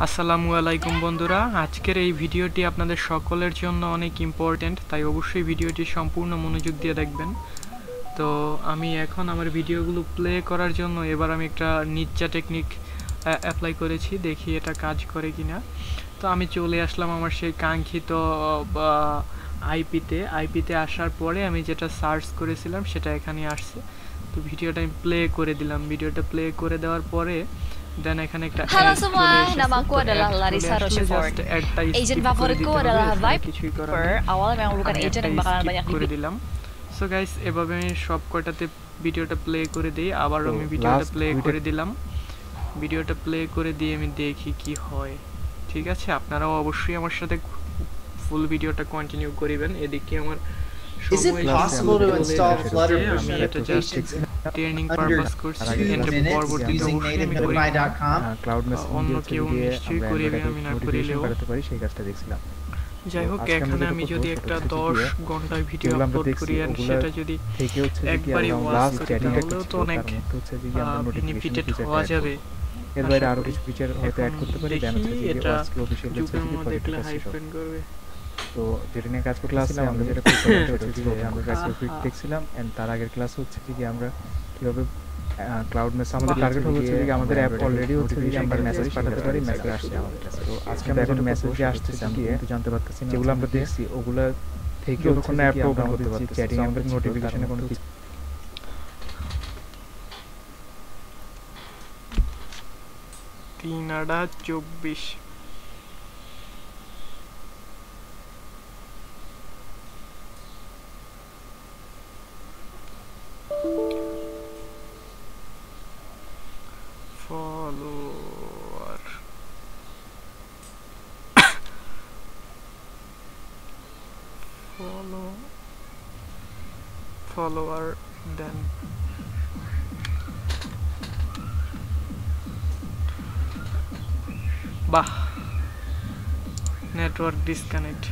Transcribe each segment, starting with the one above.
আসসালামু আলাইকুম বন্ধুরা, আজকের এই ভিডিওটি আপনাদের সকলের জন্য অনেক ইম্পর্ট্যান্ট, তাই অবশ্যই ভিডিওটি সম্পূর্ণ মনোযোগ দিয়ে দেখবেন। তো আমি এখন আমার ভিডিওগুলো প্লে করার জন্য এবার আমি একটা নিনজা টেকনিক অ্যাপ্লাই করেছি, দেখি এটা কাজ করে কিনা। তো আমি চলে আসলাম আমার সেই কাঙ্ক্ষিত আইপিতে আসার পরে আমি যেটা সার্চ করেছিলাম সেটা এখানে আসছে। তো ভিডিওটা আমি প্লে করে দিলাম, ভিডিওটা প্লে করে দেওয়ার পরে দেন এখানে একটা Halo অ্যাড semua, চলে এসেছে। namaku তো adalah অ্যাড চলে Larissa আসলে Rochefort. জাস্ট অ্যাডটা Agent স্কিপ করে favoritku দিতে হবে, adalah এখানে কিছুই করার Viper. নেই। Awalnya memang bukan আমি agent একটা yang bakalan স্কিপ banyak করে di দিলাম। সো গাইস, এভাবে আমি সব কয়টাতে ভিডিওটা প্লে করে দিই, আবার তো আমি ভিডিওটা প্লে দুইটা করে দিলাম। ভিডিওটা প্লে করে দিয়ে আমি দেখি কি হয়। ঠিক আছে, আপনারাও অবশ্যই আমার সাথে ফুল ভিডিওটা কন্টিনিউ করিবেন। এদিকে আমার Is it possible to install Flutter push আমি এটা just notifications training under purpose করছি, 2 এর minutes পরবর্তীতে using অবশ্যই আমি করি। nativepy.com? ক্লাউড মেসেজ অন্য দিয়ে কেউ দিয়ে নিশ্চয়ই আমরা করিবে, অ্যান্ড্রয়েডে আমি না নোটিফিকেশন করিলেও। পাঠাতে পারি, সেই কাজটা দেখছিলাম। যাই হোক, এখানে আমি যদি একটা 10 ঘন্টার ভিডিও আপলোড করি আর সেটা যদি থেকে হচ্ছে যে কি একবারই আমরা ওয়াচ লাস্ট করি চ্যাটিংটা তাহলেও তো অনেক হচ্ছে যে কি আমরা নোটিফিকেশন বেনিফিটেড ফিচার হওয়া যাবে। এর বাইরে আশা আরো করি। কিছু ফিচার হয়তো অ্যাড করতে পারি, দেন দেখি হচ্ছে যে এটা ওয়াচকে অফিশিয়াল যুগের ওয়েবসাইটে মধ্যে দেখলে পরে হাইপেন করবে। তো যেটা নিয়ে কাজ করতেছিলাম আমরা যেটা করতে হচ্ছে যে আমরা কাছে দেখছিলাম, এন্ড তার আগের ক্লাস হচ্ছে যে কি আমরা কিভাবে ক্লাউড মেসেজ আমাদের টার্গেট হচ্ছে যে আমাদের অ্যাপ অলরেডি হচ্ছে যে আমরা মেসেজ পাঠাতে পারি, মেসেজ আসছে আমাদের কাছে। তো আজকে আমরা এখন মেসেজ যে আসছে আমি কিন্তু জানতে পারতেছি না, যেগুলো আমরা দেখছি ওগুলা থেকে কোনো অ্যাপ ওপেন করতে পারছি, চ্যাটিং আমাদের নোটিফিকেশনে কোনো কিছু 3/24 follower follower then বাহ, network disconnect.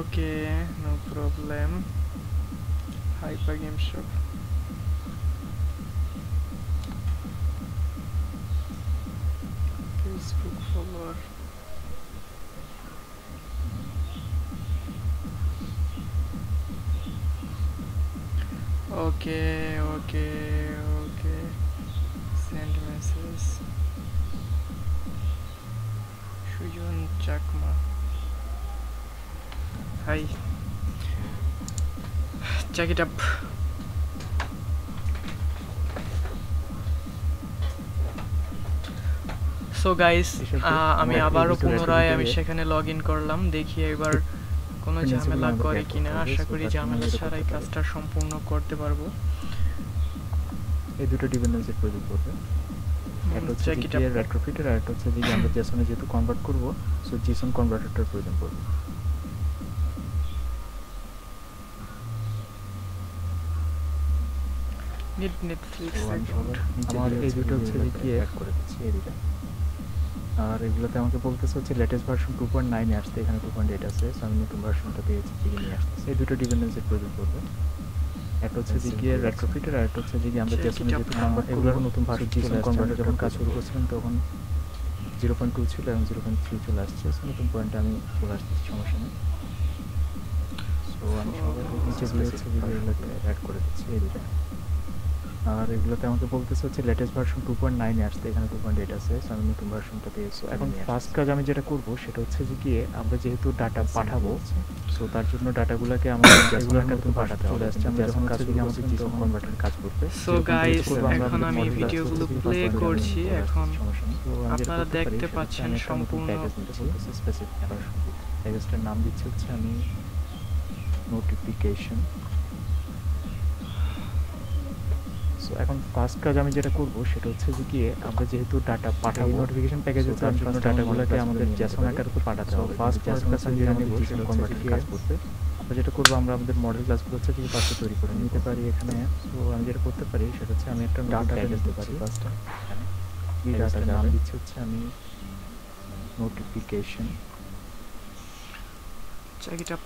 Okay, no problem. Hyper Game Shop. Facebook follower. Okay. Send message. Sujon Chakma. Hi. Check it up. So guys, আমি আবারও পুনরায় আমি সেখানে লগ ইন করলাম, দেখি এবার কোনো ঝামেলা করে কিনা। আশা করি ঝামেলা ছাড়াই কাজটা সম্পূর্ণ করতে পারবো। এই দুটো ডিপেন্ডেন্সির প্রয়োজন পড়বে। একটা হচ্ছে যে রেট্রোফিটার, আর একটা হচ্ছে যে আমরা জেসনে যেহেতু কনভার্ট করব, সো জেসন কনভার্টারটার প্রয়োজন পড়বে। নেটফ্লিক্স আমার এই দুটো হচ্ছে যে কি অ্যাড করে দিচ্ছি এই দুটো। আর এগুলোতে আমাকে বলতেছে হচ্ছে লেটেস্ট ভার্সন 2.9 এ আসছে, এখানে 2.8 আছে, সো আমি নতুন ভার্সনটা পেয়েছি থেকে নিয়ে আসতেছি। এই দুটো ডিপেন্ডেন্সির প্রয়োজন পড়বে। একটা হচ্ছে যে কি রেট্রোফিটার, আর একটা হচ্ছে যে আমরা জেসনে যেহেতু কনভার্ট এগুলোর নতুন ভার্সন জেসন কনভার্টার যখন কাজ শুরু করছিলাম তখন 0.2 ছিল এবং 0.3 চলে আসছে, সো নতুন পয়েন্টে আমি চলে আসতেছি, সমস্যা নেই। সো আমি সবার নিচে দিয়ে হচ্ছে যে এগুলোকে অ্যাড করে দিচ্ছি এই দুটো। আর এগুলোতে আমাকে বলতেছে হচ্ছে লেটেস্ট ভার্সন 2.9 এ আসছে, এখানে 2.8 আছে, সো আমি নতুন ভার্সনটা পেয়েছি। এখন ফার্স্ট কাজ আমি যেটা করব সেটা হচ্ছে যে কি আমরা যেহেতু ডাটা পাঠাবো, সো তার জন্য ডাটাগুলোকে আমাদের যেগুলোর নতুন পাঠাতে হবে, আমি যখন কাজ করি আমাদের জিসন কনভার্টার কাজ করবে। সো গাইস, এখন আমি ভিডিওগুলো প্লে করছি, এখন আপনারা দেখতে পাচ্ছেন সম্পূর্ণ স্পেসিফিক ভার্সন। প্যাকেজটার নাম দিচ্ছি হচ্ছে আমি নোটিফিকেশন। সো এখন ফার্স্ট কাজ আমি যেটা করব সেটা হচ্ছে যে কি আমরা যেহেতু ডাটা পাঠাবো, নোটিফিকেশন প্যাকেজে তার জন্য ডাটাগুলোকে আমাদের জেসন আকারে পাঠাতে হবে। ফার্স্ট কাজ যেটা আমি বলছি কনভার্টার কাজ করতে আমরা যেটা করব, আমরা আমাদের মডেল ক্লাসগুলো হচ্ছে যে ফার্স্টে তৈরি করে নিতে পারি এখানে। সো আমি যেটা করতে পারি সেটা হচ্ছে আমি একটা ডাটা দিতে পারি ফার্স্টে। এই ডাটার নাম দিচ্ছি হচ্ছে আমি নোটিফিকেশন। চাকিটা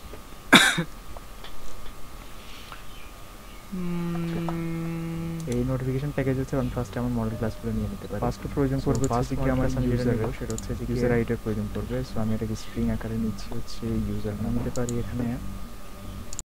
এই নোটিফিকেশন প্যাকেজ হচ্ছে অন ফার্স্ট আমার মডেল ক্লাসগুলো নিয়ে নিতে পারি। ফার্স্ট প্রয়োজন করবে হচ্ছে কি আমার ইউজার সেটা হচ্ছে যে ইউজার আইডির প্রয়োজন করবে। সো আমি এটাকে স্ট্রিং আকারে নিচ্ছি হচ্ছে ইউজার নাম নিতে পারি এখানে